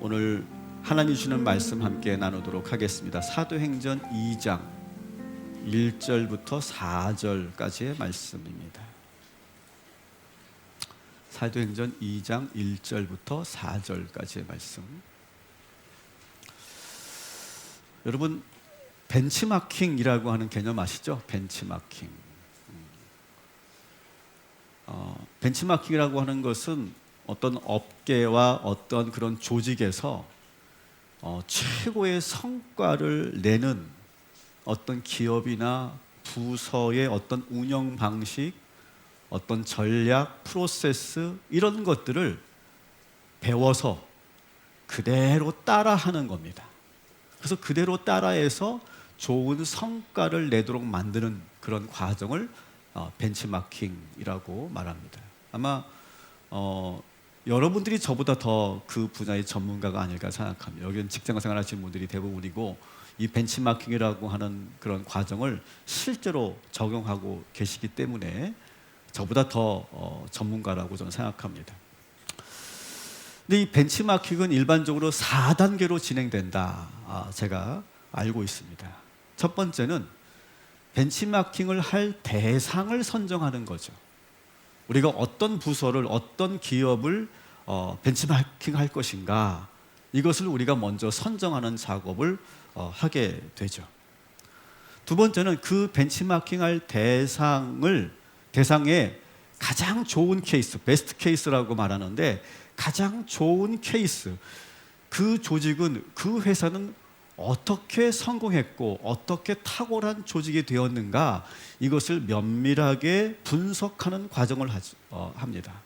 오늘 하나님 주시는 말씀 함께 나누도록 하겠습니다. 사도행전 2장 1절부터 4절까지의 말씀입니다. 사도행전 2장 1절부터 4절까지의 말씀. 여러분, 벤치마킹이라고 하는 개념 아시죠? 벤치마킹. 벤치마킹이라고 하는 것은 어떤 업계와 어떤 그런 조직에서 최고의 성과를 내는 어떤 기업이나 부서의 어떤 운영 방식, 어떤 전략, 프로세스 이런 것들을 배워서 그대로 따라하는 겁니다. 그래서 그대로 따라해서 좋은 성과를 내도록 만드는 그런 과정을 벤치마킹이라고 말합니다. 아마 여러분들이 저보다 더 그 분야의 전문가가 아닐까 생각합니다. 여기는 직장생활 하시는 분들이 대부분이고 이 벤치마킹이라고 하는 그런 과정을 실제로 적용하고 계시기 때문에 저보다 더 전문가라고 저는 생각합니다. 근데 이 벤치마킹은 일반적으로 4단계로 진행된다, 제가 알고 있습니다. 첫 번째는 벤치마킹을 할 대상을 선정하는 거죠. 우리가 어떤 부서를, 어떤 기업을 벤치마킹 할 것인가, 이것을 우리가 먼저 선정하는 작업을 하게 되죠. 두 번째는 그 벤치마킹 할 대상의 가장 좋은 케이스, 베스트 케이스라고 말하는데, 가장 좋은 케이스, 그 조직은, 그 회사는 어떻게 성공했고 어떻게 탁월한 조직이 되었는가, 이것을 면밀하게 분석하는 과정을 합니다.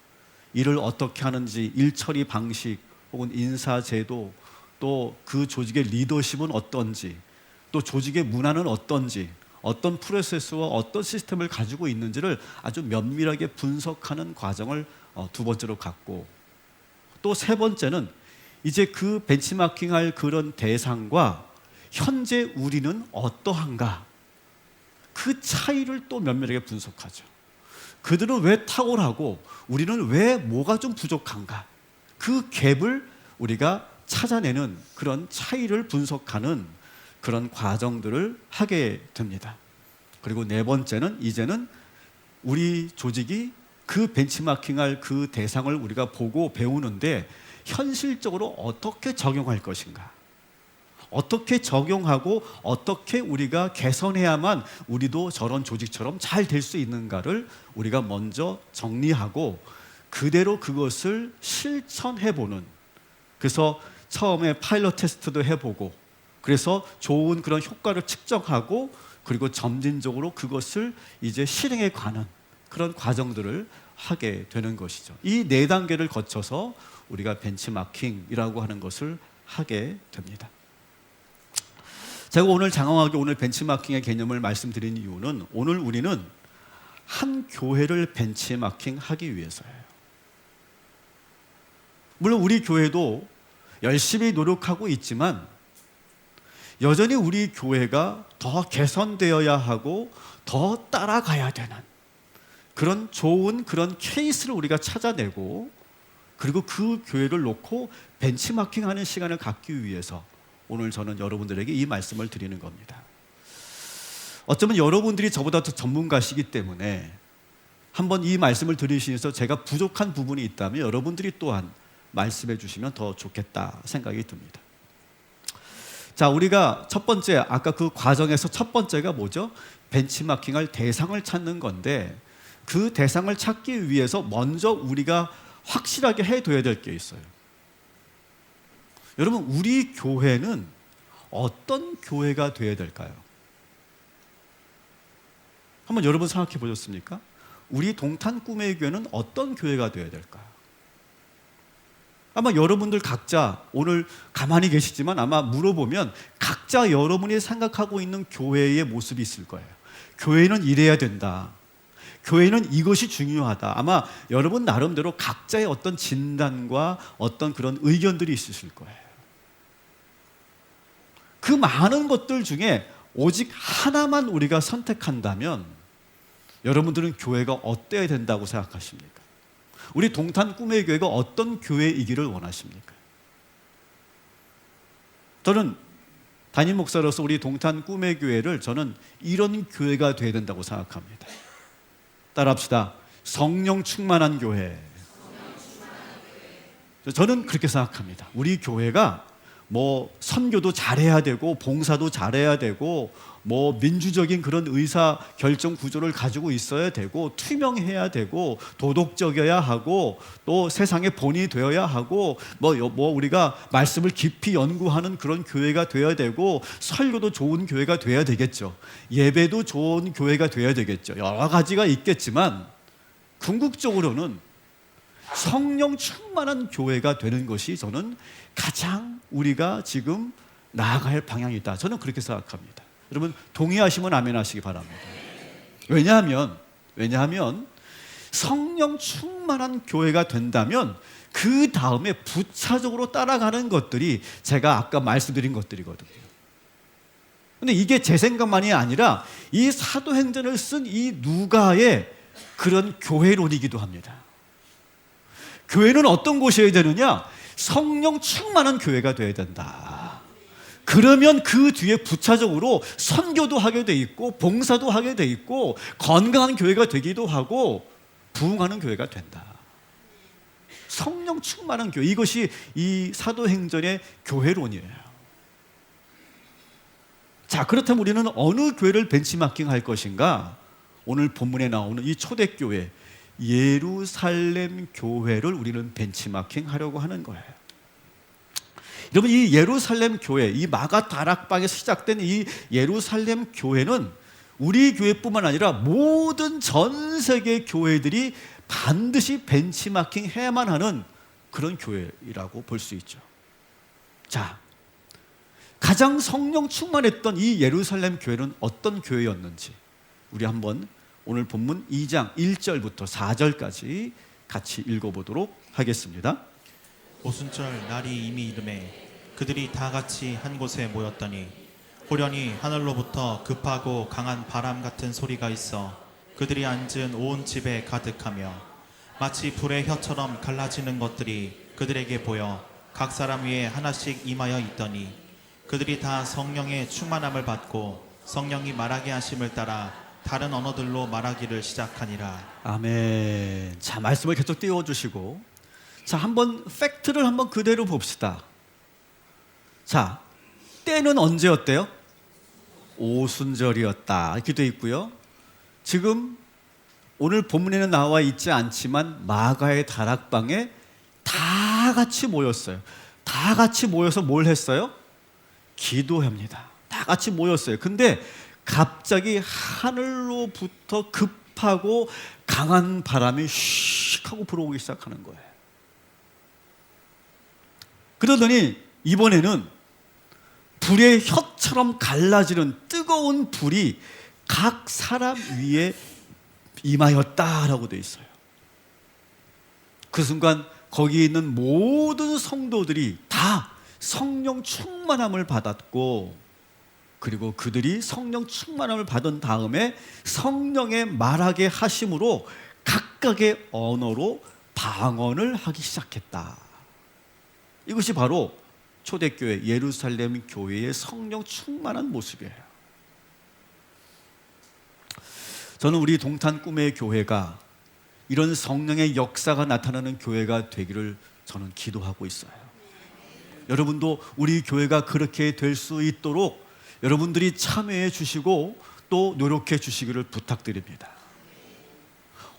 일을 어떻게 하는지, 일 처리 방식 혹은 인사 제도, 또 그 조직의 리더십은 어떤지, 또 조직의 문화는 어떤지, 어떤 프로세스와 어떤 시스템을 가지고 있는지를 아주 면밀하게 분석하는 과정을 두 번째로 갖고, 또 세 번째는 이제 그 벤치마킹할 그런 대상과 현재 우리는 어떠한가, 그 차이를 또 면밀하게 분석하죠. 그들은 왜 탁월하고 우리는 왜 뭐가 좀 부족한가, 그 갭을 우리가 찾아내는 그런 차이를 분석하는 그런 과정들을 하게 됩니다. 그리고 네 번째는 이제는 우리 조직이 그 벤치마킹할 그 대상을 우리가 보고 배우는데 현실적으로 어떻게 적용할 것인가, 어떻게 적용하고 어떻게 우리가 개선해야만 우리도 저런 조직처럼 잘 될 수 있는가를 우리가 먼저 정리하고 그대로 그것을 실천해보는, 그래서 처음에 파일럿 테스트도 해보고, 그래서 좋은 그런 효과를 측정하고, 그리고 점진적으로 그것을 이제 실행에 가는 그런 과정들을 하게 되는 것이죠. 이 네 단계를 거쳐서 우리가 벤치마킹이라고 하는 것을 하게 됩니다. 제가 오늘 장황하게 오늘 벤치마킹의 개념을 말씀드린 이유는, 오늘 우리는 한 교회를 벤치마킹 하기 위해서예요. 물론 우리 교회도 열심히 노력하고 있지만 여전히 우리 교회가 더 개선되어야 하고 더 따라가야 되는 그런 좋은 그런 케이스를 우리가 찾아내고, 그리고 그 교회를 놓고 벤치마킹하는 시간을 갖기 위해서 오늘 저는 여러분들에게 이 말씀을 드리는 겁니다. 어쩌면 여러분들이 저보다 더 전문가시기 때문에 한번 이 말씀을 들으시면서 제가 부족한 부분이 있다면 여러분들이 또한 말씀해 주시면 더 좋겠다 생각이 듭니다. 자, 우리가 첫 번째, 아까 그 과정에서 첫 번째가 뭐죠? 벤치마킹할 대상을 찾는 건데, 그 대상을 찾기 위해서 먼저 우리가 확실하게 해둬야 될 게 있어요. 여러분, 우리 교회는 어떤 교회가 되어야 될까요? 한번 여러분 생각해 보셨습니까? 우리 동탄 꿈의 교회는 어떤 교회가 되어야 될까요? 아마 여러분들 각자 오늘 가만히 계시지만 아마 물어보면 각자 여러분이 생각하고 있는 교회의 모습이 있을 거예요. 교회는 이래야 된다, 교회는 이것이 중요하다. 아마 여러분 나름대로 각자의 어떤 진단과 어떤 그런 의견들이 있으실 거예요. 그 많은 것들 중에 오직 하나만 우리가 선택한다면 여러분들은 교회가 어때야 된다고 생각하십니까? 우리 동탄 꿈의 교회가 어떤 교회이기를 원하십니까? 저는 담임 목사로서 우리 동탄 꿈의 교회를 저는 이런 교회가 돼야 된다고 생각합니다. 따라합시다. 성령 충만한 교회. 저는 그렇게 생각합니다. 우리 교회가 뭐 선교도 잘해야 되고 봉사도 잘해야 되고 뭐 민주적인 그런 의사 결정 구조를 가지고 있어야 되고 투명해야 되고 도덕적이어야 하고 또 세상의 본이 되어야 하고 뭐 우리가 말씀을 깊이 연구하는 그런 교회가 되어야 되고 설교도 좋은 교회가 되어야 되겠죠. 예배도 좋은 교회가 되어야 되겠죠. 여러 가지가 있겠지만 궁극적으로는 성령 충만한 교회가 되는 것이 저는 가장 우리가 지금 나아갈 방향이다. 저는 그렇게 생각합니다. 여러분 동의하시면 아멘 하시기 바랍니다. 왜냐하면 성령 충만한 교회가 된다면 그 다음에 부차적으로 따라가는 것들이 제가 아까 말씀드린 것들이거든요. 근데 이게 제 생각만이 아니라 이 사도행전을 쓴 이 누가의 그런 교회론이기도 합니다. 교회는 어떤 곳이어야 되느냐? 성령 충만한 교회가 되어야 된다. 그러면 그 뒤에 부차적으로 선교도 하게 돼 있고 봉사도 하게 돼 있고 건강한 교회가 되기도 하고 부흥하는 교회가 된다. 성령 충만한 교회, 이것이 이 사도행전의 교회론이에요. 자, 그렇다면 우리는 어느 교회를 벤치마킹 할 것인가? 오늘 본문에 나오는 이 초대교회 예루살렘 교회를 우리는 벤치마킹 하려고 하는 거예요. 여러분 이 예루살렘 교회, 이 마가 다락방에 시작된 이 예루살렘 교회는 우리 교회뿐만 아니라 모든 전 세계 교회들이 반드시 벤치마킹 해야만 하는 그런 교회라고 볼 수 있죠. 자, 가장 성령 충만했던 이 예루살렘 교회는 어떤 교회였는지 우리 한번 오늘 본문 2장 1절부터 4절까지 같이 읽어보도록 하겠습니다. 오순절 날이 이미 이름에 그들이 다 같이 한 곳에 모였더니 호련히 하늘로부터 급하고 강한 바람 같은 소리가 있어 그들이 앉은 온 집에 가득하며 마치 불의 혀처럼 갈라지는 것들이 그들에게 보여 각 사람 위에 하나씩 임하여 있더니 그들이 다 성령의 충만함을 받고 성령이 말하게 하심을 따라 다른 언어들로 말하기를 시작하니라. 아멘. 자, 말씀을 계속 띄워주시고 자, 한번 팩트를 한번 그대로 봅시다. 자, 때는 언제였대요? 오순절이었다 이렇게 돼 있고요. 지금 오늘 본문에는 나와 있지 않지만 마가의 다락방에 다 같이 모였어요. 다 같이 모여서 뭘 했어요? 기도합니다. 다 같이 모였어요. 근데 갑자기 하늘로부터 급하고 강한 바람이 슉 하고 불어오기 시작하는 거예요. 그러더니 이번에는 불의 혀처럼 갈라지는 뜨거운 불이 각 사람 위에 임하였다라고 되어 있어요. 그 순간 거기 있는 모든 성도들이 다 성령 충만함을 받았고 그리고 그들이 성령 충만함을 받은 다음에 성령의 말하게 하심으로 각각의 언어로 방언을 하기 시작했다. 이것이 바로 초대교회 예루살렘 교회의 성령 충만한 모습이에요. 저는 우리 동탄 꿈의 교회가 이런 성령의 역사가 나타나는 교회가 되기를 저는 기도하고 있어요. 여러분도 우리 교회가 그렇게 될 수 있도록 여러분들이 참여해 주시고 또 노력해 주시기를 부탁드립니다.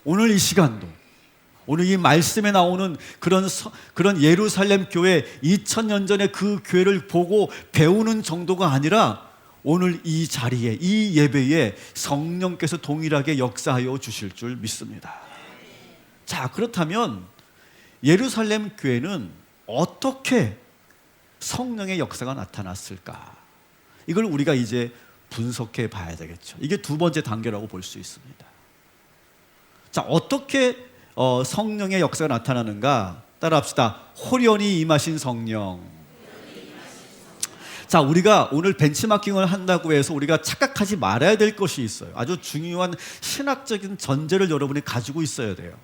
오늘 이 시간도 오늘 이 말씀에 나오는 그런 예루살렘 교회 2000년 전에 그 교회를 보고 배우는 정도가 아니라 오늘 이 자리에 이 예배에 성령께서 동일하게 역사하여 주실 줄 믿습니다. 자, 그렇다면 예루살렘 교회는 어떻게 성령의 역사가 나타났을까? 이걸 우리가 이제 분석해 봐야 되겠죠. 이게 두 번째 단계라고 볼 수 있습니다. 자, 어떻게 성령의 역사가 나타나는가? 따라합시다. 호련히 임하신 성령. 자, 우리가 오늘 벤치마킹을 한다고 해서 우리가 착각하지 말아야 될 것이 있어요. 아주 중요한 신학적인 전제를 여러분이 가지고 있어야 돼요.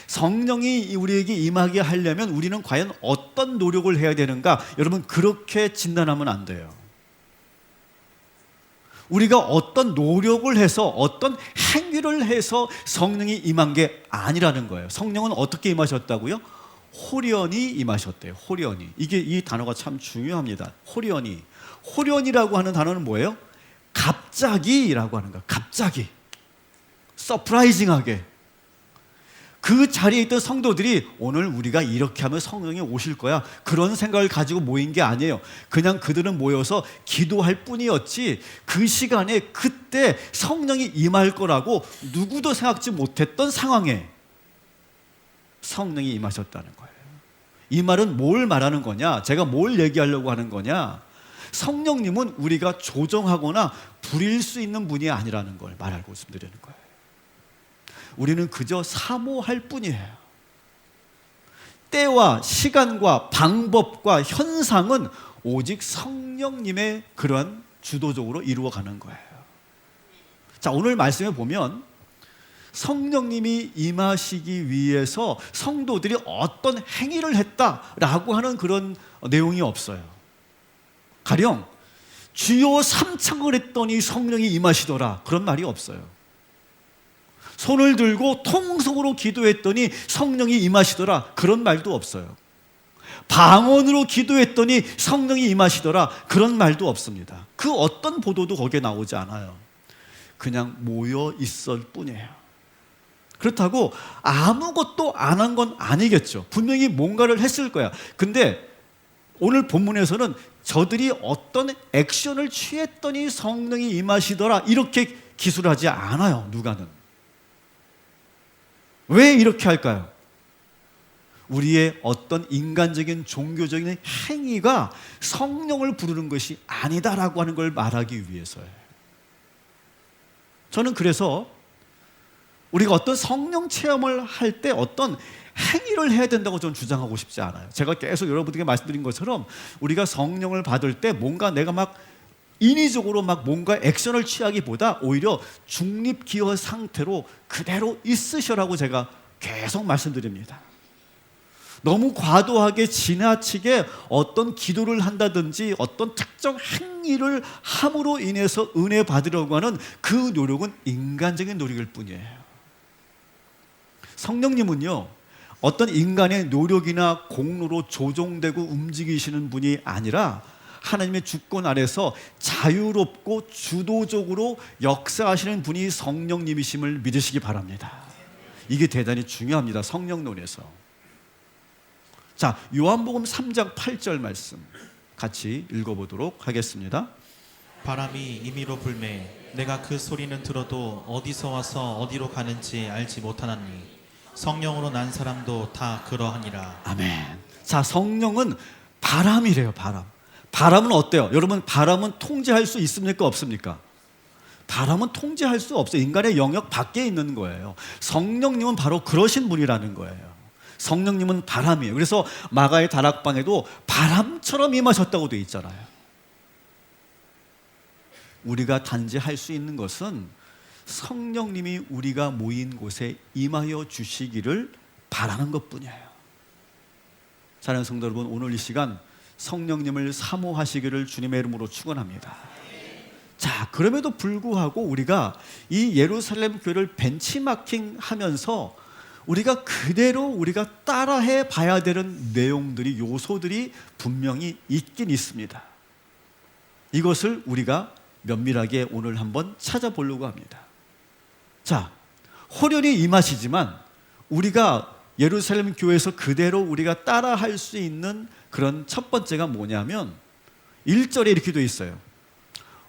성령이 우리에게 임하게 하려면 우리는 과연 어떤 노력을 해야 되는가? 여러분, 그렇게 진단하면 안 돼요. 우리가 어떤 노력을 해서 어떤 행위를 해서 성령이 임한 게 아니라는 거예요. 성령은 어떻게 임하셨다고요? 호련히 임하셨대요. 호련히. 이 단어가 참 중요합니다. 호련히. 호련이라고 하는 단어는 뭐예요? 갑자기라고 하는 거예요. 갑자기. 서프라이징하게. 그 자리에 있던 성도들이 오늘 우리가 이렇게 하면 성령이 오실 거야, 그런 생각을 가지고 모인 게 아니에요. 그냥 그들은 모여서 기도할 뿐이었지, 그 시간에 그때 성령이 임할 거라고 누구도 생각지 못했던 상황에 성령이 임하셨다는 거예요. 이 말은 뭘 말하는 거냐? 제가 뭘 얘기하려고 하는 거냐? 성령님은 우리가 조정하거나 부릴 수 있는 분이 아니라는 걸 말하고 말씀드리는 거예요. 우리는 그저 사모할 뿐이에요. 때와 시간과 방법과 현상은 오직 성령님의 그런 주도적으로 이루어가는 거예요. 자, 오늘 말씀에 보면 성령님이 임하시기 위해서 성도들이 어떤 행위를 했다라고 하는 그런 내용이 없어요. 가령 주여 삼창을 했더니 성령이 임하시더라, 그런 말이 없어요. 손을 들고 통성으로 기도했더니 성령이 임하시더라, 그런 말도 없어요. 방언으로 기도했더니 성령이 임하시더라, 그런 말도 없습니다. 그 어떤 보도도 거기에 나오지 않아요. 그냥 모여 있을 뿐이에요. 그렇다고 아무것도 안 한 건 아니겠죠. 분명히 뭔가를 했을 거야. 근데 오늘 본문에서는 저들이 어떤 액션을 취했더니 성령이 임하시더라, 이렇게 기술하지 않아요. 누가는. 왜 이렇게 할까요? 우리의 어떤 인간적인 종교적인 행위가 성령을 부르는 것이 아니다라고 하는 걸 말하기 위해서예요. 저는 그래서 우리가 어떤 성령 체험을 할 때 어떤 행위를 해야 된다고 저는 주장하고 싶지 않아요. 제가 계속 여러분들에게 말씀드린 것처럼 우리가 성령을 받을 때 뭔가 내가 막 인위적으로 막 뭔가 액션을 취하기보다 오히려 중립기여 상태로 그대로 있으셔라고 제가 계속 말씀드립니다. 너무 과도하게 지나치게 어떤 기도를 한다든지 어떤 특정 행위를 함으로 인해서 은혜 받으려고 하는 그 노력은 인간적인 노력일 뿐이에요. 성령님은요, 어떤 인간의 노력이나 공로로 조종되고 움직이시는 분이 아니라 하나님의 주권 아래서 자유롭고 주도적으로 역사하시는 분이 성령님이심을 믿으시기 바랍니다. 이게 대단히 중요합니다. 성령론에서. 자, 요한복음 3장 8절 말씀 같이 읽어보도록 하겠습니다. 바람이 임의로 불매 내가 그 소리는 들어도 어디서 와서 어디로 가는지 알지 못하나니 성령으로 난 사람도 다 그러하니라. 아멘. 자, 성령은 바람이래요. 바람. 바람은 어때요? 여러분, 바람은 통제할 수 있습니까? 없습니까? 바람은 통제할 수 없어요. 인간의 영역 밖에 있는 거예요. 성령님은 바로 그러신 분이라는 거예요. 성령님은 바람이에요. 그래서 마가의 다락방에도 바람처럼 임하셨다고 되어 있잖아요. 우리가 단지 할 수 있는 것은 성령님이 우리가 모인 곳에 임하여 주시기를 바라는 것뿐이에요. 사랑하는 성도 여러분, 오늘 이 시간 성령님을 사모하시기를 주님의 이름으로 축원합니다. 자, 그럼에도 불구하고 우리가 이 예루살렘 교회를 벤치마킹하면서 우리가 그대로 우리가 따라해 봐야 되는 내용들이, 요소들이 분명히 있긴 있습니다. 이것을 우리가 면밀하게 오늘 한번 찾아보려고 합니다. 자, 호련히 임하시지만 우리가 예루살렘 교회에서 그대로 우리가 따라할 수 있는 그런 첫 번째가 뭐냐면 1절에 이렇게 되어 있어요.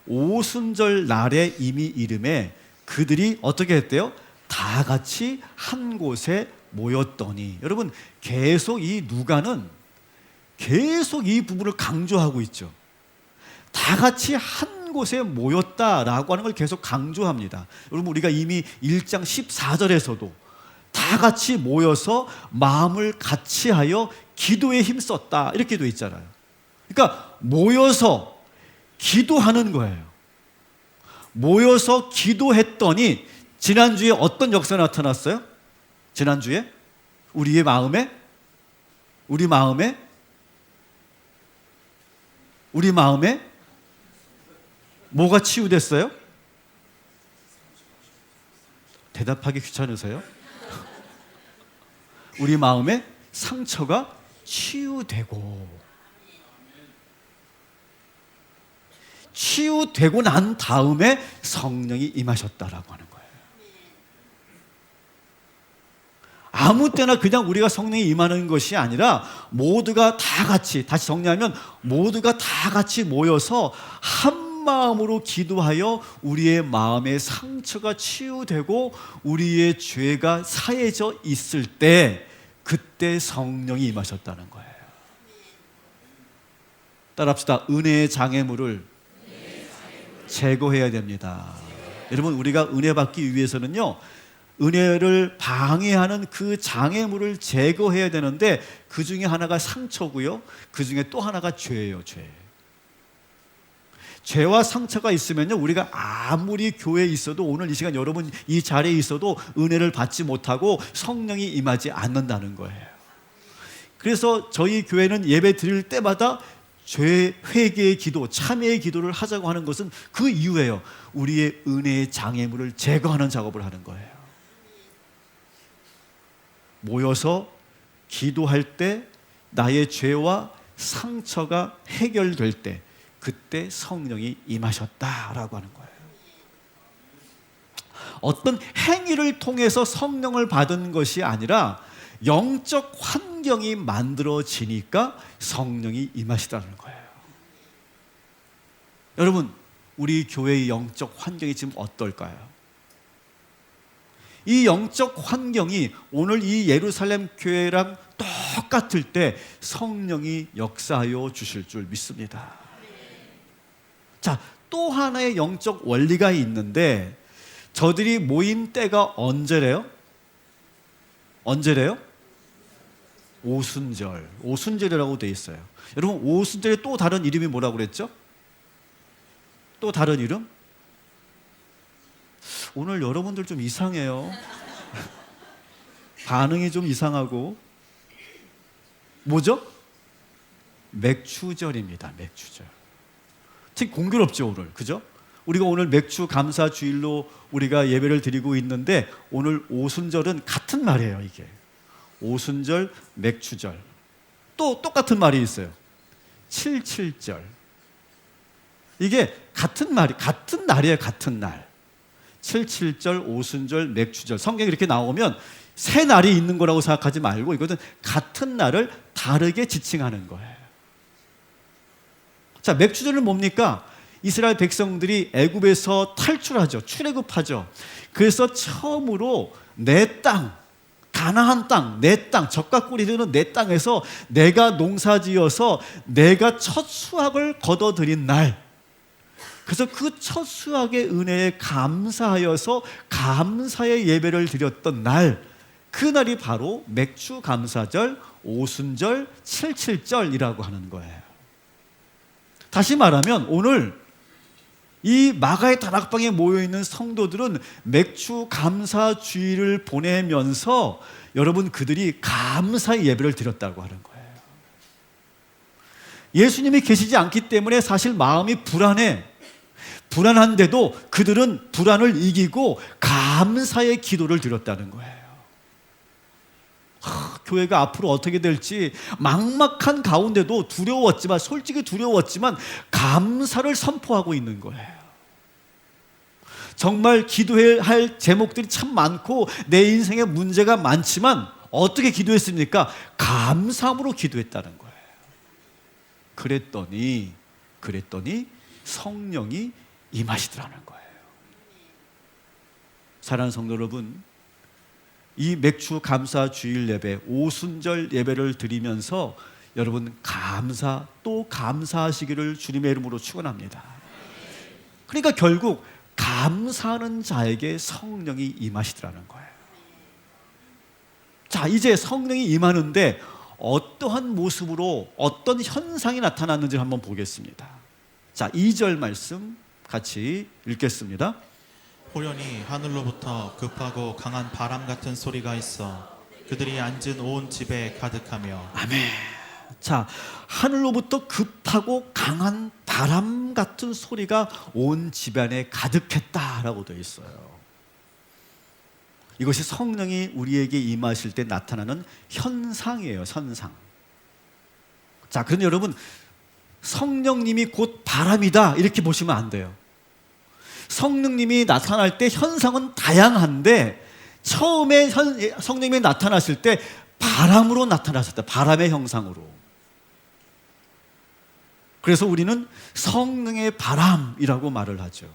오순절 날에 이미 이름에 그들이 어떻게 했대요? 다 같이 한 곳에 모였더니. 여러분, 계속 이 누가는 계속 이 부분을 강조하고 있죠. 다 같이 한 곳에 모였다라고 하는 걸 계속 강조합니다. 여러분, 우리가 이미 1장 14절에서도 다 같이 모여서 마음을 같이 하여 기도에 힘썼다 이렇게 되어 있잖아요. 그러니까 모여서 기도하는 거예요. 모여서 기도했더니 지난주에 어떤 역사가 나타났어요? 지난주에 우리 마음에 뭐가 치유됐어요? 대답하기 귀찮으세요? 우리 마음에 상처가 치유되고 난 다음에 성령이 임하셨다라고 하는 거예요. 아무 때나 그냥 우리가 성령이 임하는 것이 아니라 모두가 다 같이, 다시 정리하면 모두가 다 같이 모여서 한 마음으로 기도하여 우리의 마음의 상처가 치유되고 우리의 죄가 사해져 있을 때 그때 성령이 임하셨다는 거예요. 따라합시다. 은혜의 장애물을 제거해야 됩니다. 여러분, 우리가 은혜 받기 위해서는요, 은혜를 방해하는 그 장애물을 제거해야 되는데 그 중에 하나가 상처고요, 그 중에 또 하나가 죄예요. 죄와 상처가 있으면요, 우리가 아무리 교회에 있어도, 오늘 이 시간 여러분 이 자리에 있어도 은혜를 받지 못하고 성령이 임하지 않는다는 거예요. 그래서 저희 교회는 예배 드릴 때마다 죄 회개의 기도, 참회의 기도를 하자고 하는 것은 그 이유예요. 우리의 은혜의 장애물을 제거하는 작업을 하는 거예요. 모여서 기도할 때 나의 죄와 상처가 해결될 때 그때 성령이 임하셨다라고 하는 거예요. 어떤 행위를 통해서 성령을 받은 것이 아니라 영적 환경이 만들어지니까 성령이 임하시다는 거예요. 여러분, 우리 교회의 영적 환경이 지금 어떨까요? 이 영적 환경이 오늘 이 예루살렘 교회랑 똑같을 때 성령이 역사하여 주실 줄 믿습니다. 자, 또 하나의 영적 원리가 있는데 저들이 모인 때가 언제래요? 오순절이라고 돼 있어요. 여러분, 오순절에 또 다른 이름이 뭐라고 그랬죠? 또 다른 이름? 오늘 여러분들 좀 이상해요. 반응이 좀 이상하고. 뭐죠? 맥추절입니다. 맥추절. 되게 공교롭죠, 오늘. 그죠? 우리가 오늘 맥추 감사 주일로 우리가 예배를 드리고 있는데 오늘 오순절은 같은 말이에요, 이게. 오순절, 맥추절. 또 똑같은 말이 있어요. 77절. 이게 같은 날이에요, 같은 날. 77절, 오순절, 맥추절. 성경에 이렇게 나오면 세 날이 있는 거라고 생각하지 말고 이것은 같은 날을 다르게 지칭하는 거예요. 자, 맥추절은 뭡니까? 이스라엘 백성들이 애굽에서 탈출하죠. 출애굽하죠. 그래서 처음으로 내 땅, 가나안 땅, 내 땅, 젖과 꿀이 흐르는 내 땅에서 내가 농사지어서 내가 첫 수확을 거둬들인 날, 그래서 그 첫 수확의 은혜에 감사하여서 감사의 예배를 드렸던 날, 그날이 바로 맥추 감사절, 오순절, 77절이라고 하는 거예요. 다시 말하면 오늘 이 마가의 다락방에 모여있는 성도들은 맥추 감사 주일을 보내면서 여러분, 그들이 감사의 예배를 드렸다고 하는 거예요. 예수님이 계시지 않기 때문에 사실 마음이 불안한데도 그들은 불안을 이기고 감사의 기도를 드렸다는 거예요. 교회가 앞으로 어떻게 될지 막막한 가운데도 솔직히 두려웠지만 감사를 선포하고 있는 거예요. 정말 기도해야 할 제목들이 참 많고 내 인생에 문제가 많지만 어떻게 기도했습니까? 감사함으로 기도했다는 거예요. 그랬더니 성령이 임하시더라는 거예요. 사랑하는 성도 여러분, 이 맥추 감사 주일 예배, 오순절 예배를 드리면서 여러분 또 감사하시기를 주님의 이름으로 축원합니다. 그러니까 결국 감사하는 자에게 성령이 임하시더라는 거예요. 자, 이제 성령이 임하는데 어떠한 모습으로 어떤 현상이 나타났는지 한번 보겠습니다. 자, 2절 말씀 같이 읽겠습니다. 호련히 하늘로부터 급하고 강한 바람 같은 소리가 있어 그들이 앉은 온 집에 가득하며. 아멘. 자, 하늘로부터 급하고 강한 바람 같은 소리가 온 집안에 가득했다라고 되어 있어요. 이것이 성령이 우리에게 임하실 때 나타나는 현상이에요. 현상. 자, 그런데 여러분, 성령님이 곧 바람이다 이렇게 보시면 안 돼요. 성령님이 나타날 때 현상은 다양한데 처음에 성령님이 나타나실 때 바람으로 나타나셨다. 바람의 형상으로. 그래서 우리는 성령의 바람이라고 말을 하죠.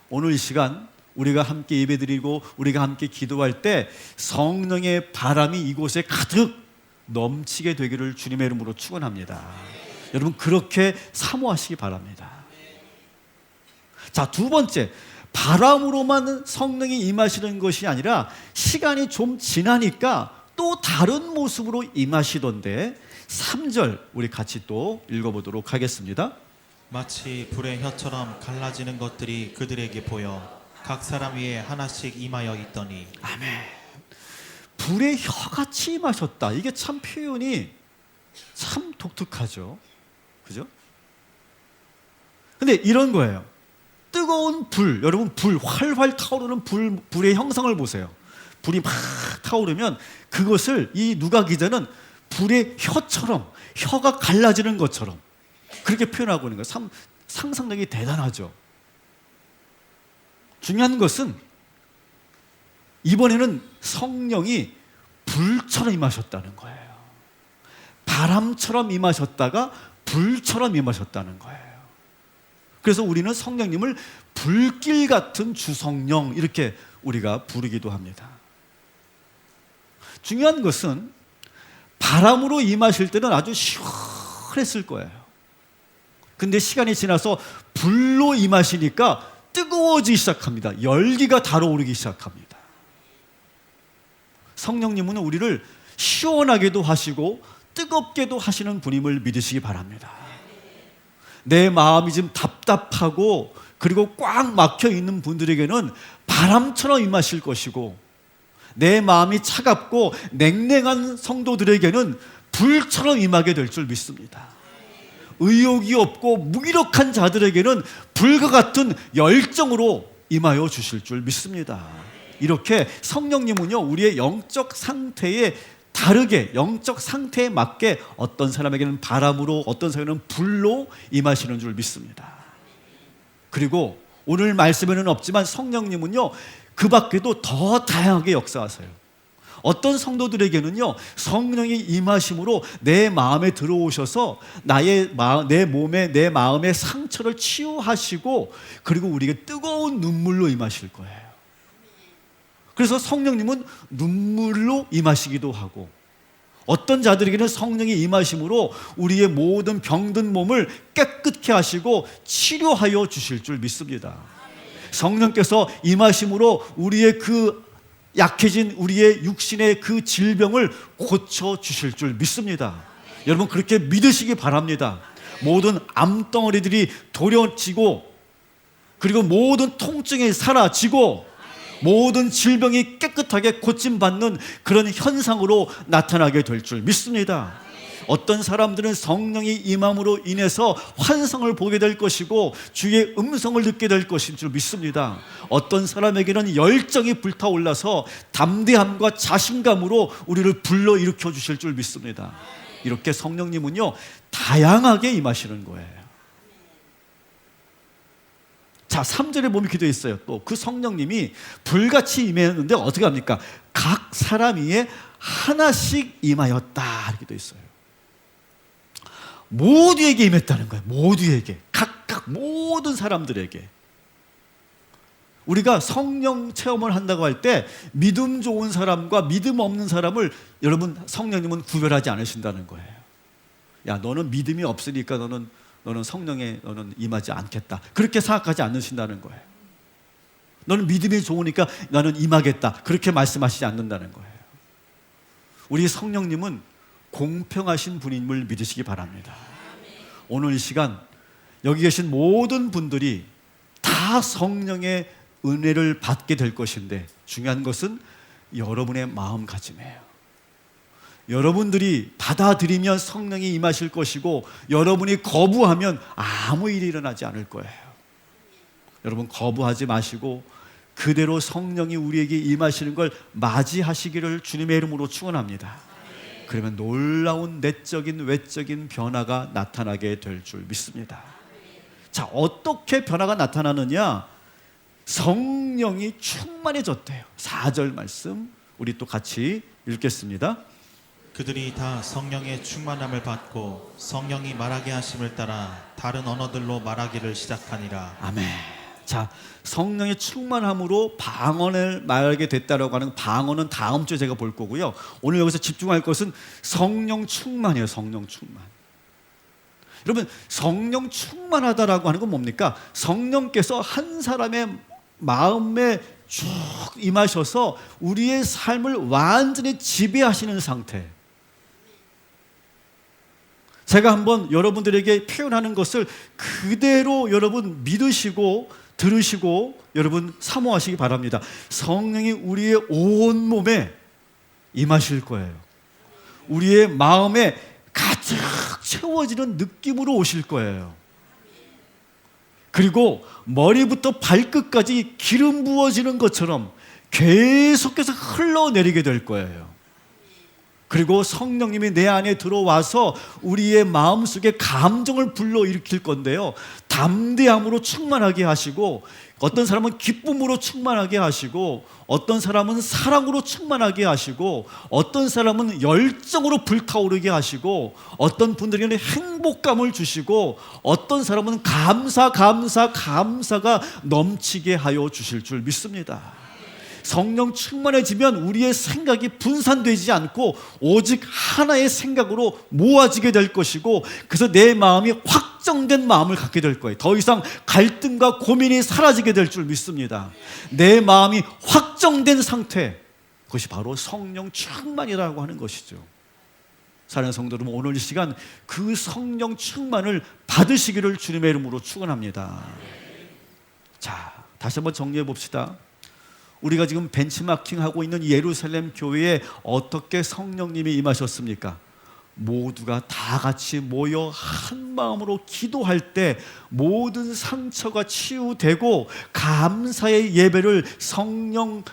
오늘 이 시간 우리가 함께 예배드리고 우리가 함께 기도할 때 성령의 바람이 이곳에 가득 넘치게 되기를 주님의 이름으로 축원합니다. 여러분 그렇게 사모하시기 바랍니다. 자, 두 번째, 바람으로만 성령이 임하시는 것이 아니라 시간이 좀 지나니까 또 다른 모습으로 임하시던데 3절 우리 같이 또 읽어보도록 하겠습니다. 마치 불의 혀처럼 갈라지는 것들이 그들에게 보여 각 사람 위에 하나씩 임하여 있더니. 아멘. 불의 혀같이 임하셨다. 이게 참 표현이 참 독특하죠. 그죠? 근데 이런 거예요. 뜨거운 불, 여러분 불, 활활 타오르는 불의 형상을 보세요. 불이 막 타오르면 그것을 이 누가 기자는 불의 혀처럼, 혀가 갈라지는 것처럼 그렇게 표현하고 있는 거예요. 참 상상력이 대단하죠. 중요한 것은 이번에는 성령이 불처럼 임하셨다는 거예요. 바람처럼 임하셨다가 불처럼 임하셨다는 거예요. 그래서 우리는 성령님을 불길 같은 주성령 이렇게 우리가 부르기도 합니다. 중요한 것은 바람으로 임하실 때는 아주 시원했을 거예요. 근데 시간이 지나서 불로 임하시니까 뜨거워지기 시작합니다. 열기가 달아오르기 시작합니다. 성령님은 우리를 시원하게도 하시고 뜨겁게도 하시는 분임을 믿으시기 바랍니다. 내 마음이 지금 답답하고 그리고 꽉 막혀 있는 분들에게는 바람처럼 임하실 것이고 내 마음이 차갑고 냉랭한 성도들에게는 불처럼 임하게 될 줄 믿습니다. 의욕이 없고 무기력한 자들에게는 불과 같은 열정으로 임하여 주실 줄 믿습니다. 이렇게 성령님은요 우리의 영적 상태에 다르게 영적 상태에 맞게 어떤 사람에게는 바람으로 어떤 사람에게는 불로 임하시는 줄 믿습니다. 그리고 오늘 말씀에는 없지만 성령님은요 그 밖에도 더 다양하게 역사하세요. 어떤 성도들에게는요 성령이 임하심으로 내 마음에 들어오셔서 내 몸에 내 마음의 상처를 치유하시고 그리고 우리에게 뜨거운 눈물로 임하실 거예요. 그래서 성령님은 눈물로 임하시기도 하고 어떤 자들에게는 성령이 임하심으로 우리의 모든 병든 몸을 깨끗게 하시고 치료하여 주실 줄 믿습니다. 성령께서 임하심으로 우리의 그 약해진 우리의 육신의 그 질병을 고쳐 주실 줄 믿습니다. 여러분 그렇게 믿으시기 바랍니다. 모든 암덩어리들이 도려지고 그리고 모든 통증이 사라지고 모든 질병이 깨끗하게 고침받는 그런 현상으로 나타나게 될 줄 믿습니다. 어떤 사람들은 성령이 임함으로 인해서 환상을 보게 될 것이고 주의 음성을 듣게 될 것인 줄 믿습니다. 어떤 사람에게는 열정이 불타올라서 담대함과 자신감으로 우리를 불러일으켜 주실 줄 믿습니다. 이렇게 성령님은요 다양하게 임하시는 거예요. 자, 3절에 보면 기도에 있어요. 또 그 성령님이 불같이 임했는데 어떻게 합니까? 각 사람 위에 하나씩 임하였다 이렇게 돼 있어요. 모두에게 임했다는 거예요. 모두에게, 각각 모든 사람들에게. 우리가 성령 체험을 한다고 할 때 믿음 좋은 사람과 믿음 없는 사람을 여러분 성령님은 구별하지 않으신다는 거예요. 야, 너는 믿음이 없으니까 너는 성령에 너는 임하지 않겠다. 그렇게 생각하지 않으신다는 거예요. 너는 믿음이 좋으니까 나는 임하겠다. 그렇게 말씀하시지 않는다는 거예요. 우리 성령님은 공평하신 분임을 믿으시기 바랍니다. 오늘 이 시간 여기 계신 모든 분들이 다 성령의 은혜를 받게 될 것인데 중요한 것은 여러분의 마음가짐이에요. 여러분들이 받아들이면 성령이 임하실 것이고 여러분이 거부하면 아무 일이 일어나지 않을 거예요. 여러분 거부하지 마시고 그대로 성령이 우리에게 임하시는 걸 맞이하시기를 주님의 이름으로 축원합니다. 그러면 놀라운 내적인 외적인 변화가 나타나게 될 줄 믿습니다. 자, 어떻게 변화가 나타나느냐? 성령이 충만해졌대요. 4절 말씀 우리 또 같이 읽겠습니다. 그들이 다 성령의 충만함을 받고 성령이 말하게 하심을 따라 다른 언어들로 말하기를 시작하니라. 아멘. 자, 성령의 충만함으로 방언을 말하게 됐다라고 하는 방언은 다음 주에 제가 볼 거고요. 오늘 여기서 집중할 것은 성령 충만이에요. 성령 충만. 여러분, 성령 충만하다라고 하는 건 뭡니까? 성령께서 한 사람의 마음에 쭉 임하셔서 우리의 삶을 완전히 지배하시는 상태. 제가 한번 여러분들에게 표현하는 것을 그대로 여러분 믿으시고 들으시고 여러분 사모하시기 바랍니다. 성령이 우리의 온몸에 임하실 거예요. 우리의 마음에 가득 채워지는 느낌으로 오실 거예요. 그리고 머리부터 발끝까지 기름 부어지는 것처럼 계속해서 흘러내리게 될 거예요. 그리고 성령님이 내 안에 들어와서 우리의 마음속에 감정을 불러일으킬 건데요. 담대함으로 충만하게 하시고 어떤 사람은 기쁨으로 충만하게 하시고 어떤 사람은 사랑으로 충만하게 하시고 어떤 사람은 열정으로 불타오르게 하시고 어떤 분들에게는 행복감을 주시고 어떤 사람은 감사가 넘치게 하여 주실 줄 믿습니다. 성령 충만해지면 우리의 생각이 분산되지 않고 오직 하나의 생각으로 모아지게 될 것이고 그래서 내 마음이 확정된 마음을 갖게 될 거예요. 더 이상 갈등과 고민이 사라지게 될 줄 믿습니다. 내 마음이 확정된 상태, 그것이 바로 성령 충만이라고 하는 것이죠. 사랑하는 성도 여러분, 오늘 이 시간 그 성령 충만을 받으시기를 주님의 이름으로 축원합니다. 자, 다시 한번 정리해 봅시다. 우리가 지금 벤치마킹하고 있는 예루살렘 교회에 어떻게 성령님이 임하셨습니까? 모두가 다 같이 모여 한 마음으로 기도할 때 모든 상처가 치유되고 감사의 예배를 성령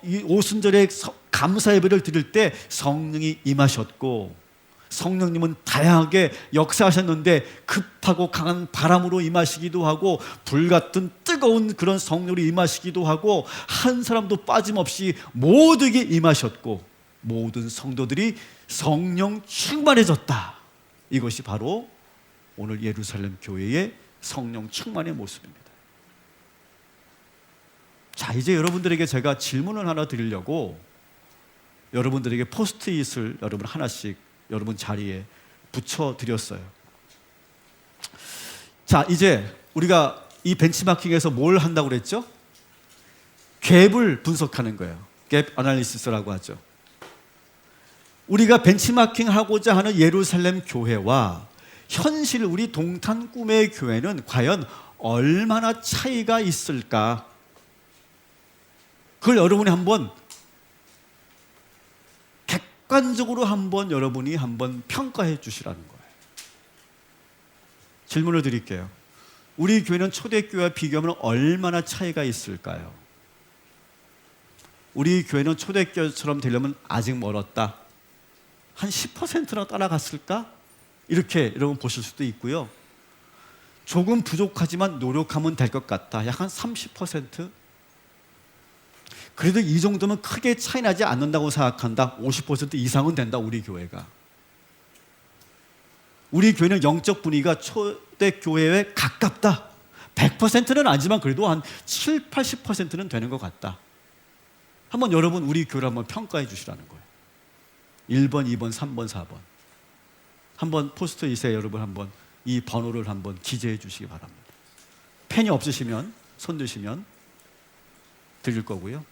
이 오순절에 감사 예배를 드릴 때 성령이 임하셨고 성령님은 다양하게 역사하셨는데 급하고 강한 바람으로 임하시기도 하고 불같은 뜨거운 그런 성령으로 임하시기도 하고 한 사람도 빠짐없이 모두에게 임하셨고 모든 성도들이 성령 충만해졌다. 이것이 바로 오늘 예루살렘 교회의 성령 충만의 모습입니다. 자, 이제 여러분들에게 제가 질문을 하나 드리려고 여러분들에게 포스트잇을 여러분 하나씩 여러분 자리에 붙여드렸어요. 자, 이제 우리가 이 벤치마킹에서 뭘 한다고 그랬죠? 갭을 분석하는 거예요. 갭 어널리시스라고 하죠. 우리가 벤치마킹하고자 하는 예루살렘 교회와 현실 우리 동탄 꿈의 교회는 과연 얼마나 차이가 있을까? 그걸 여러분이 한번 객관적으로 한번 여러분이 한번 평가해 주시라는 거예요. 질문을 드릴게요. 우리 교회는 초대교회와 비교하면 얼마나 차이가 있을까요? 우리 교회는 초대교회처럼 되려면 아직 멀었다. 한 10%나 따라갔을까? 이렇게 여러분 보실 수도 있고요. 조금 부족하지만 노력하면 될 것 같다. 약 한 30%? 그래도 이 정도면 크게 차이 나지 않는다고 생각한다. 50% 이상은 된다, 우리 교회가. 우리 교회는 영적 분위기가 초대교회에 가깝다. 100%는 아니지만 그래도 한 7, 80%는 되는 것 같다. 한번 여러분 우리 교회를 한번 평가해 주시라는 거예요. 1번, 2번, 3번, 4번. 한번 포스트잇에 여러분 한번 이 번호를 한번 기재해 주시기 바랍니다. 펜이 없으시면 손 드시면 드릴 거고요.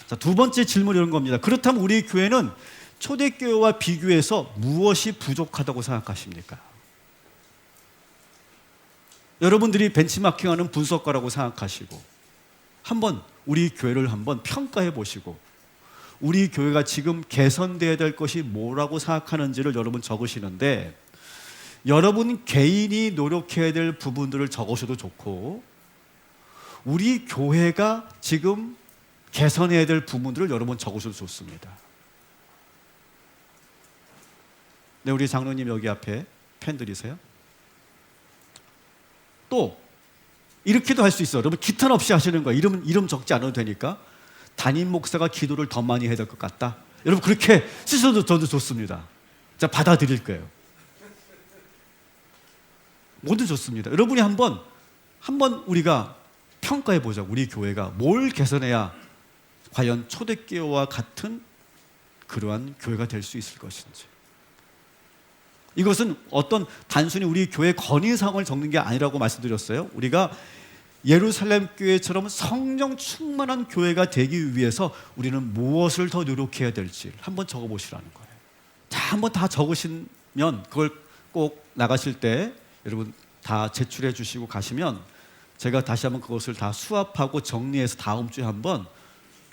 자, 두 번째 질문이 이런 겁니다. 그렇다면 우리 교회는 초대교회와 비교해서 무엇이 부족하다고 생각하십니까? 여러분들이 벤치마킹하는 분석가라고 생각하시고 한번 우리 교회를 한번 평가해 보시고 우리 교회가 지금 개선돼야 될 것이 뭐라고 생각하는지를 여러분 적으시는데, 여러분 개인이 노력해야 될 부분들을 적으셔도 좋고, 우리 교회가 지금 개선해야 될 부분들을 여러분 적으셔도 좋습니다. 네, 우리 장로님 여기 앞에 펜 드리세요. 또 이렇게도 할 수 있어요. 여러분 기탄 없이 하시는 거예요. 이름 적지 않아도 되니까. 담임 목사가 기도를 더 많이 해야 될 것 같다. 여러분 그렇게 쓰셔도 저도 좋습니다. 자, 받아들일 거예요. 모두 좋습니다. 여러분이 한번 우리가 평가해 보자. 우리 교회가 뭘 개선해야 과연 초대교회와 같은 그러한 교회가 될 수 있을 것인지. 이것은 어떤 단순히 우리 교회 건의사항을 적는 게 아니라고 말씀드렸어요. 우리가 예루살렘 교회처럼 성령 충만한 교회가 되기 위해서 우리는 무엇을 더 노력해야 될지 한번 적어보시라는 거예요. 자, 한번 다 적으시면 그걸 꼭 나가실 때 여러분 다 제출해 주시고 가시면 제가 다시 한번 그것을 다 수합하고 정리해서 다음 주에 한번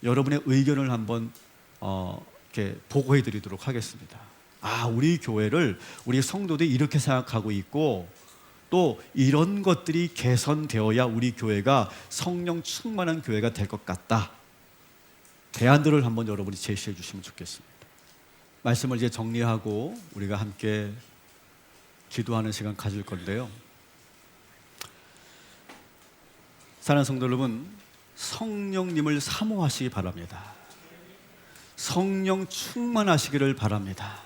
여러분의 의견을 한번 이렇게 보고해 드리도록 하겠습니다. 아, 우리 교회를 우리 성도들이 이렇게 생각하고 있고, 또 이런 것들이 개선되어야 우리 교회가 성령 충만한 교회가 될 것 같다. 대안들을 한번 여러분이 제시해 주시면 좋겠습니다. 말씀을 이제 정리하고 우리가 함께 기도하는 시간 가질 건데요. 사랑하는 성도 여러분, 성령님을 사모하시기 바랍니다. 성령 충만하시기를 바랍니다.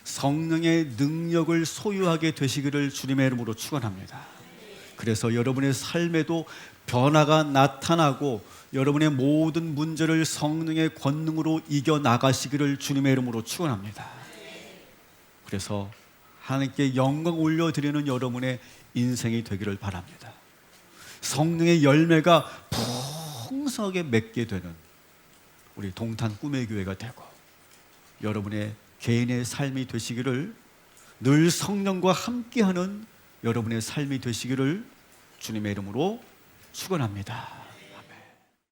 성령의 능력을 소유하게 되시기를 주님의 이름으로 축원합니다. 그래서 여러분의 삶에도 변화가 나타나고 여러분의 모든 문제를 성령의 권능으로 이겨나가시기를 주님의 이름으로 축원합니다. 그래서 하나님께 영광 올려드리는 여러분의 인생이 되기를 바랍니다. 성령의 열매가 풍성하게 맺게 되는 우리 동탄 꿈의 교회가 되고, 여러분의 개인의 삶이 되시기를, 늘 성령과 함께하는 여러분의 삶이 되시기를 주님의 이름으로 축원합니다.